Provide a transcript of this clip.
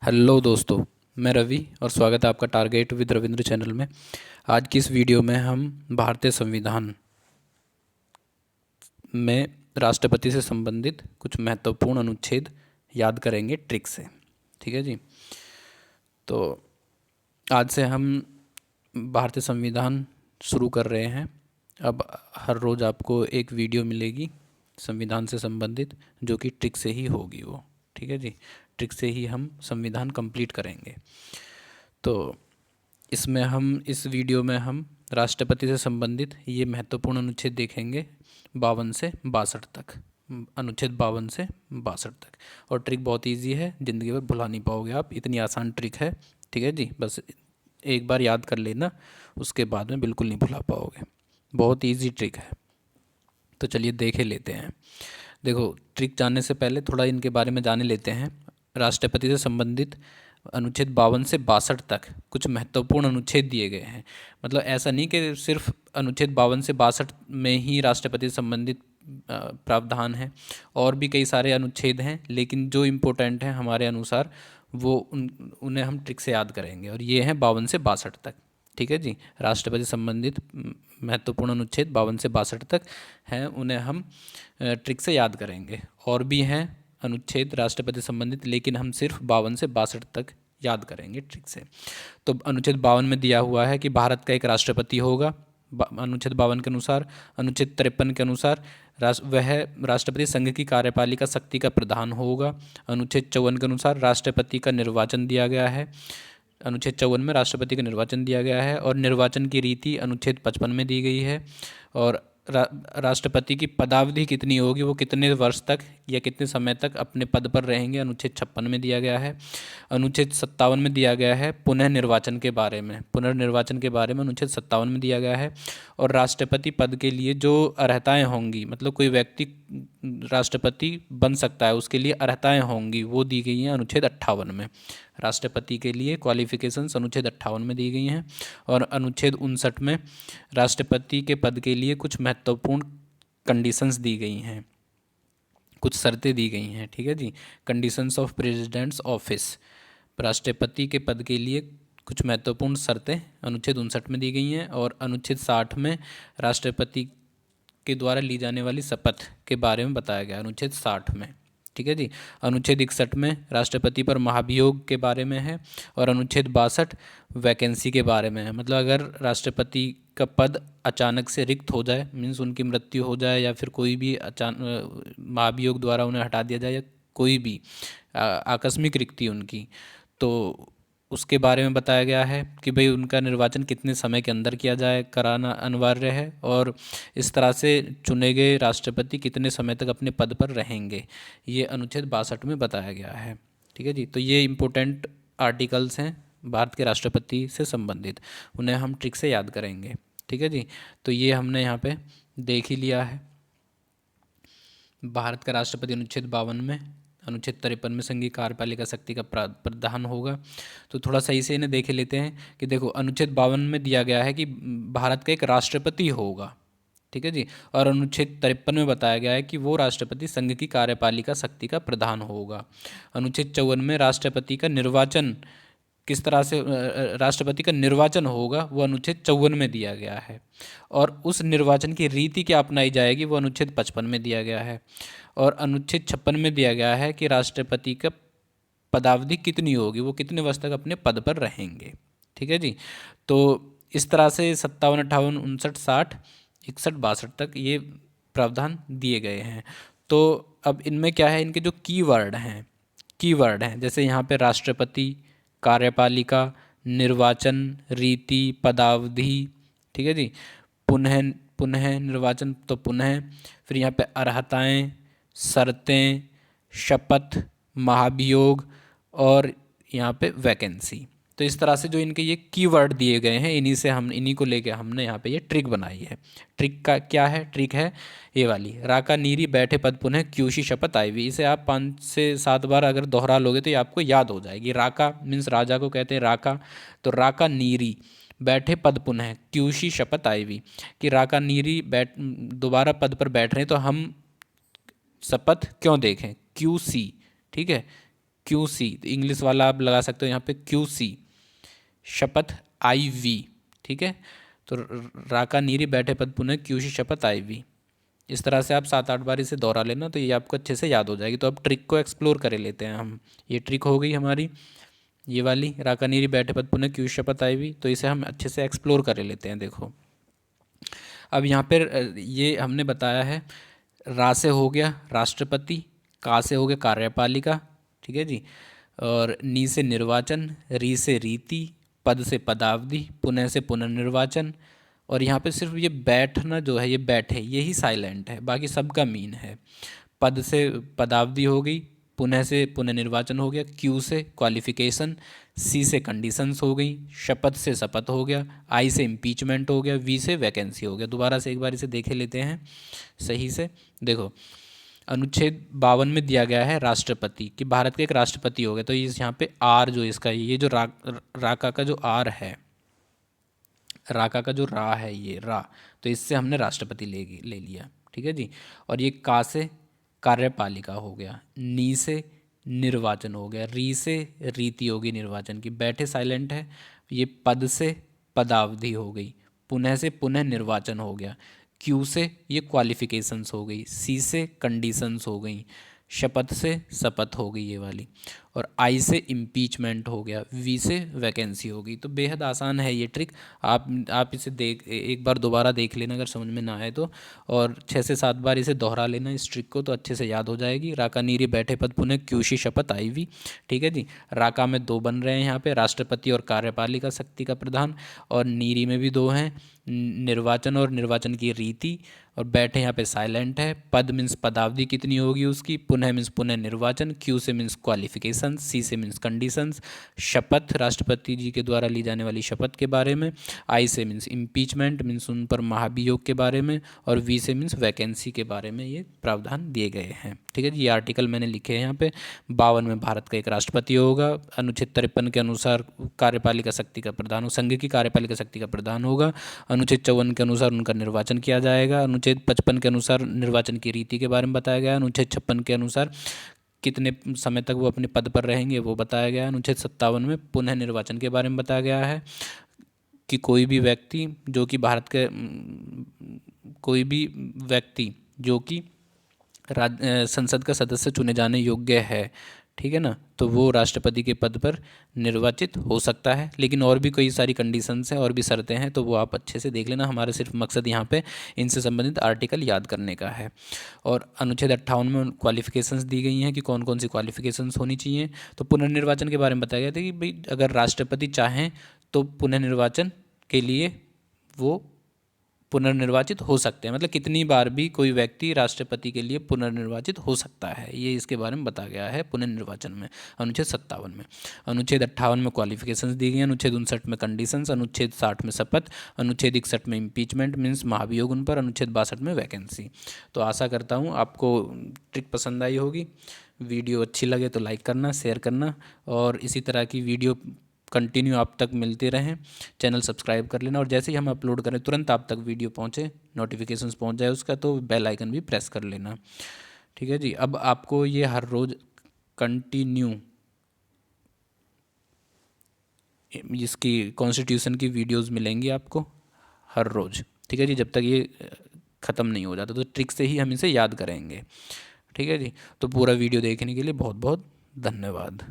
Hello दोस्तों। मैं रवि और स्वागत है आपका टारगेट विद रविंद्र चैनल में। आज की इस वीडियो में हम भारतीय संविधान में राष्ट्रपति से संबंधित कुछ महत्वपूर्ण अनुच्छेद याद करेंगे ट्रिक से। ठीक है जी। तो आज से हम भारतीय संविधान शुरू कर रहे हैं। अब हर रोज़ आपको एक वीडियो मिलेगी संविधान से संबंधित, जो कि ट्रिक से ही होगी वो। ठीक है जी। ट्रिक से ही हम संविधान कंप्लीट करेंगे। तो इसमें हम इस वीडियो में हम राष्ट्रपति से संबंधित ये महत्वपूर्ण अनुच्छेद देखेंगे 52 से 62 तक। अनुच्छेद 52 से 62 तक। और ट्रिक बहुत इजी है, ज़िंदगी भर भुला नहीं पाओगे आप, इतनी आसान ट्रिक है। ठीक है जी। बस एक बार याद कर लेना, उसके बाद में बिल्कुल नहीं भुला पाओगे। बहुत इजी ट्रिक है। तो चलिए देखे लेते हैं। देखो, ट्रिक जानने से पहले थोड़ा इनके बारे में जाने लेते हैं। राष्ट्रपति से संबंधित अनुच्छेद 52 से 62 तक कुछ महत्वपूर्ण अनुच्छेद दिए गए हैं। मतलब ऐसा नहीं कि सिर्फ अनुच्छेद 52 से 62 में ही राष्ट्रपति से संबंधित प्रावधान है, और भी कई सारे अनुच्छेद हैं, लेकिन जो इम्पोर्टेंट हैं हमारे अनुसार वो उन्हें हम ट्रिक से याद करेंगे। और ये हैं 52 से 62 तक। ठीक है जी। राष्ट्रपति से संबंधित महत्वपूर्ण अनुच्छेद 52 से 62 तक हैं, उन्हें हम ट्रिक से याद करेंगे। और भी हैं अनुच्छेद राष्ट्रपति संबंधित, लेकिन हम सिर्फ 52 से 62 तक याद करेंगे ट्रिक से। तो अनुच्छेद 52 में दिया हुआ है कि भारत का एक राष्ट्रपति होगा। अनुच्छेद 52 के अनुसार। अनुच्छेद 53 के अनुसार वह राष्ट्रपति संघ की कार्यपालिका शक्ति का प्रधान होगा। अनुच्छेद 54 के अनुसार राष्ट्रपति का निर्वाचन दिया गया है। अनुच्छेद 54 में राष्ट्रपति का निर्वाचन दिया गया है। और निर्वाचन की रीति अनुच्छेद 55 में दी गई है। और राष्ट्रपति की पदावधि कितनी होगी, वो कितने वर्ष तक या कितने समय तक अपने पद पर रहेंगे, अनुच्छेद 56 में दिया गया है। अनुच्छेद 57 में दिया गया है पुनर्निर्वाचन के बारे में। पुनर्निर्वाचन के बारे में अनुच्छेद 57 में दिया गया है। और राष्ट्रपति पद के लिए जो अर्हताएं होंगी, मतलब कोई व्यक्ति राष्ट्रपति बन सकता है, उसके लिए अर्हताएं होंगी, वो दी गई हैं अनुच्छेद 58 में। राष्ट्रपति के लिए क्वालिफिकेशंस अनुच्छेद 58 में दी गई हैं। और अनुच्छेद 59 में राष्ट्रपति के पद के लिए कुछ महत्वपूर्ण कंडीशंस दी गई हैं, कुछ शर्तें दी गई हैं। ठीक है जी। कंडीशंस ऑफ प्रेसिडेंट्स ऑफिस, राष्ट्रपति के पद के लिए कुछ महत्वपूर्ण शर्तें अनुच्छेद 59 में दी गई हैं। और अनुच्छेद 60 में राष्ट्रपति के द्वारा ली जाने वाली शपथ के बारे में बताया गया, अनुच्छेद 60 में। ठीक है जी। अनुच्छेद 61 में राष्ट्रपति पर महाभियोग के बारे में है। और अनुच्छेद 62 वैकेंसी के बारे में है। मतलब अगर राष्ट्रपति का पद अचानक से रिक्त हो जाए, मीन्स उनकी मृत्यु हो जाए, या फिर कोई भी महाभियोग द्वारा उन्हें हटा दिया जाए, या कोई भी आकस्मिक रिक्ति उनकी, तो उसके बारे में बताया गया है कि भाई उनका निर्वाचन कितने समय के अंदर किया जाए, कराना अनिवार्य है। और इस तरह से चुने गए राष्ट्रपति कितने समय तक अपने पद पर रहेंगे, ये अनुच्छेद 62 में बताया गया है। ठीक है जी। तो ये इम्पोर्टेंट आर्टिकल्स हैं भारत के राष्ट्रपति से संबंधित, उन्हें हम ट्रिक से याद करेंगे। ठीक है जी। तो ये हमने यहाँ पे देख ही लिया है। भारत का राष्ट्रपति अनुच्छेद 52 में, अनुच्छेद 53 में संघीय कार्यपालिका शक्ति का प्रधान होगा। तो थोड़ा सही से इन्हें देख लेते हैं कि देखो, अनुच्छेद 52 में दिया गया है कि भारत का एक राष्ट्रपति होगा। ठीक है जी। और अनुच्छेद 53 में बताया गया है कि वो राष्ट्रपति संघ की कार्यपालिका शक्ति का प्रधान होगा। अनुच्छेद 54 में राष्ट्रपति का निर्वाचन किस तरह से राष्ट्रपति का निर्वाचन होगा, वो अनुच्छेद 54 में दिया गया है। और उस निर्वाचन की रीति क्या अपनाई जाएगी, वो अनुच्छेद 55 में दिया गया है। और अनुच्छेद 56 में दिया गया है कि राष्ट्रपति का पदावधि कितनी होगी, वो कितने वर्ष तक अपने पद पर रहेंगे। ठीक है जी। तो इस तरह से 57, 58, 59, 60, 61, 62 तक ये प्रावधान दिए गए हैं। तो अब इनमें क्या है, इनके जो कीवर्ड हैं, जैसे यहाँ पे राष्ट्रपति, कार्यपालिका, निर्वाचन, रीति, पदावधि। ठीक है जी। पुनः पुनः निर्वाचन, तो पुनः, फिर यहाँ पे अर्हताएं, शर्तें, शपथ, महाभियोग, और यहाँ पे वैकेंसी। तो इस तरह से जो इनके ये कीवर्ड दिए गए हैं, इन्हीं को लेके हमने यहाँ पे ये ट्रिक बनाई है। ट्रिक का क्या है, ट्रिक है ये वाली, राका नीरी बैठे पद पुनः क्यूशी शपथ आईवी। इसे आप 5 से 7 बार अगर दोहरा लोगे तो ये आपको याद हो जाएगी। राका मीन्स राजा को कहते हैं राका, तो राका नीरी बैठे पद पुनः क्यूशी शपथ आईवी, कि राका नीरी दोबारा पद पर बैठ रहे हैं, तो हम शपथ क्यों देखें, क्यू सी। ठीक है, QC, इंग्लिश वाला आप लगा सकते हो यहाँ पे QC, शपथ IV, ठीक है। तो राका नीरी बैठे पद पुनः QC शपथ IV, इस तरह से आप 7-8 बार इसे दोहरा लेना तो ये आपको अच्छे से याद हो जाएगी। तो अब ट्रिक को एक्सप्लोर करे लेते हैं हम। ये ट्रिक हो गई हमारी, ये वाली राका नीरी बैठे पद पुनः QC शपथ IV, तो इसे हम अच्छे से एक्सप्लोर कर लेते हैं। देखो अब यहाँ पर ये हमने बताया है, रा से हो गया राष्ट्रपति, का से हो गया कार्यपालिका, ठीक है जी, और नी से निर्वाचन, री से रीति, पद से पदावधि, पुनः से पुनर्निर्वाचन, और यहाँ पे सिर्फ ये बैठना जो है, ये बैठे यही साइलेंट है, बाकी सबका मीन है। पद से पदावधि हो गई, पुनः से पुनर्निर्वाचन हो गया, क्यू से क्वालिफिकेशन, सी से कंडीशंस हो गई, शपथ से शपथ हो गया, आई से इम्पीचमेंट हो गया, वी से वैकेंसी हो गया। दोबारा से एक बार इसे देखे लेते हैं सही से। देखो अनुच्छेद 52 में दिया गया है राष्ट्रपति, कि भारत के एक राष्ट्रपति हो गए, तो इस यहाँ पे आर जो इसका, ये जो राका का जो आर है, राका का जो रा है, ये रा, तो इससे हमने राष्ट्रपति ले लिया, ठीक है जी। और ये का से कार्यपालिका हो गया, नी से निर्वाचन हो गया, री से रीति होगी निर्वाचन की, बैठे साइलेंट है, ये पद से पदावधि हो गई, पुनः से पुनः निर्वाचन हो गया, क्यू से ये क्वालिफिकेशंस हो गई, सी से कंडीशंस हो गई, शपथ से शपथ हो गई ये वाली, और आई से इम्पीचमेंट हो गया, वी से वैकेंसी हो गई। तो बेहद आसान है ये ट्रिक, आप इसे एक बार दोबारा देख लेना अगर समझ में ना आए तो, और 6 से 7 बार इसे दोहरा लेना इस ट्रिक को, तो अच्छे से याद हो जाएगी। राका नीरी बैठे पद पुनः क्यूशी शपथ IV, ठीक है जी। राका में 2 बन रहे हैं यहाँ पे, राष्ट्रपति और कार्यपालिका शक्ति का प्रधान, और नीरी में भी 2 हैं, निर्वाचन और निर्वाचन की रीति, और बैठे यहाँ पे साइलेंट है। पद मीन्स पदावधि कितनी होगी उसकी, पुनः मीन्स पुनः निर्वाचन, क्यू से मीन्स क्वालिफिकेशन, सी से मीन्स कंडीशंस, शपथ राष्ट्रपति जी के द्वारा ली जाने वाली शपथ के बारे में, आई से मीन्स इम्पीचमेंट मीन्स उन पर महाभियोग के बारे में, और वी से मीन्स वैकेंसी के बारे में ये प्रावधान दिए गए हैं, ठीक है जी। ये आर्टिकल मैंने लिखे हैं यहाँ पे। 52 में भारत का एक राष्ट्रपति होगा, अनुच्छेद 53 के अनुसार कार्यपालिका शक्ति का प्रधान हो, संघ की कार्यपालिका शक्ति का प्रधान होगा, अनुच्छेद 54 के अनुसार उनका निर्वाचन किया जाएगा, अनुच्छेद 55 के अनुसार निर्वाचन की रीति के बारे में बताया गया, अनुच्छेद 56 के अनुसार कितने समय तक वो अपने पद पर रहेंगे वो बताया गया, अनुच्छेद 57 में पुनः निर्वाचन के बारे में बताया गया है, कि कोई भी व्यक्ति जो कि भारत के कोई भी व्यक्ति जो कि संसद का सदस्य चुने जाने योग्य है, ठीक है ना, तो वो राष्ट्रपति के पद पर निर्वाचित हो सकता है। लेकिन और भी कई सारी कंडीशंस हैं और भी शर्तें हैं, तो वो आप अच्छे से देख लेना। हमारा सिर्फ मकसद यहाँ पे इनसे संबंधित आर्टिकल याद करने का है। और अनुच्छेद 58 में क्वालिफिकेशंस दी गई हैं कि कौन कौन सी क्वालिफिकेशंस होनी चाहिए। तो पुनर्निर्वाचन के बारे में बताया गया था कि भाई अगर राष्ट्रपति चाहें तो पुनर्निर्वाचन के लिए वो पुनर्निर्वाचित हो सकते हैं, मतलब कितनी बार भी कोई व्यक्ति राष्ट्रपति के लिए पुनर्निर्वाचित हो सकता है, ये इसके बारे में बताया गया है पुनर्निर्वाचन में, अनुच्छेद 57 में। अनुच्छेद 58 में क्वालिफिकेशंस दी गई हैं, अनुच्छेद 59 में कंडीशंस, अनुच्छेद 60 में शपथ, अनुच्छेद 61 में इम्पीचमेंट मीन्स महाभियोग उन पर, अनुच्छेद 62 में वैकेंसी। तो आशा करता हूँ आपको ट्रिक पसंद आई होगी। वीडियो अच्छी लगे तो लाइक करना, शेयर करना, और इसी तरह की वीडियो कंटिन्यू आप तक मिलते रहें। चैनल सब्सक्राइब कर लेना, और जैसे ही हम अपलोड करें तुरंत आप तक वीडियो पहुँचे, नोटिफिकेशंस पहुँच जाए उसका, तो बेल आइकन भी प्रेस कर लेना, ठीक है जी। अब आपको ये हर रोज़ कंटिन्यू इसकी कॉन्स्टिट्यूशन की वीडियोस मिलेंगी आपको हर रोज़, ठीक है जी, जब तक ये ख़त्म नहीं हो जाता। तो ट्रिक से ही हम इसे याद करेंगे, ठीक है जी। तो पूरा वीडियो देखने के लिए बहुत बहुत धन्यवाद।